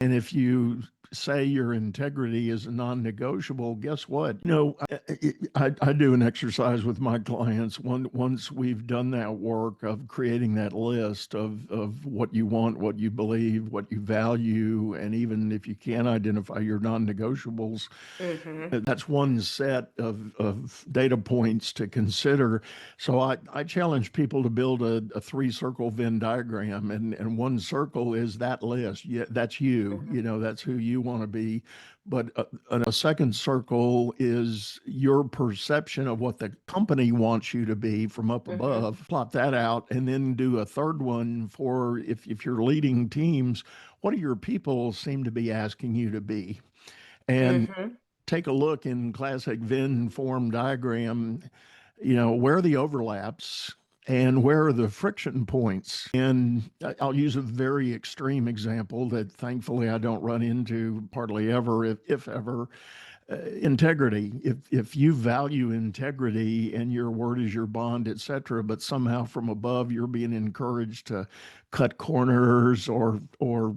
And if you say your integrity is a non-negotiable, guess what? I do an exercise with my clients. Once we've done that work of creating that list of what you want, what you believe, what you value, and even if you can identify your non-negotiables, Mm-hmm. that's one set of data points to consider. So I challenge people to build a three-circle Venn diagram, and one circle is that list. Yeah, that's you. Mm-hmm. You know, that's who you want to be. But and a second circle is your perception of what the company wants you to be from up Mm-hmm. above. Plot that out, and then do a third one for if you're leading teams, what do your people seem to be asking you to be? And Mm-hmm. take a look in classic Venn form diagram, where are the overlaps and where are the friction points? And I'll use a very extreme example that thankfully I don't run into hardly ever, if ever. Integrity. If you value integrity and your word is your bond, etc., but somehow from above you're being encouraged to cut corners or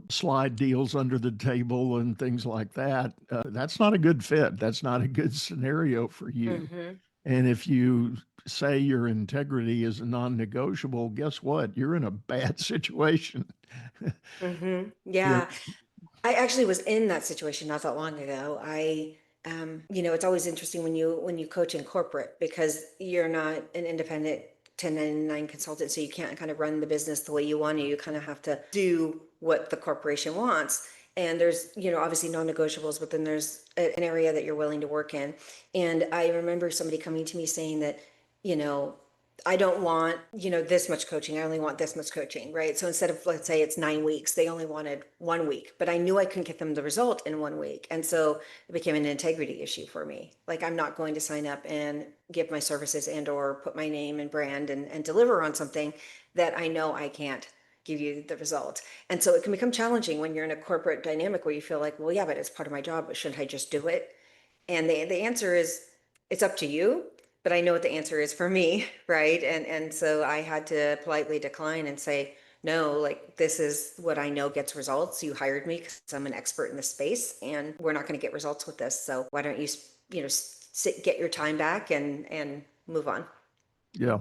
slide deals under the table and things like that, that's not a good fit. That's not a good scenario for you. Mm-hmm. And if you say your integrity is a non-negotiable, guess what? You're in a bad situation. Mm-hmm. Yeah. Yeah. I actually was in that situation not that long ago. It's always interesting when you coach in corporate because you're not an independent 1099 consultant, so you can't kind of run the business the way you want to. You kind of have to do what the corporation wants. And there's, obviously non-negotiables, but then there's an area that you're willing to work in. And I remember somebody coming to me saying that, you know, I don't want, this much coaching. I only want this much coaching, right? So instead of, let's say it's 9 weeks, they only wanted 1 week, but I knew I couldn't get them the result in 1 week. And so it became an integrity issue for me. Like I'm not going to sign up and give my services and or put my name and brand and deliver on something that I know I can't give you the result. And so it can become challenging when you're in a corporate dynamic where you feel like, well, yeah, but it's part of my job, but shouldn't I just do it? And the answer is it's up to you, but I know what the answer is for me, right? And so I had to politely decline and say, no, like this is what I know gets results. You hired me because I'm an expert in this space and we're not going to get results with this. So why don't you, sit, get your time back and move on. Yeah.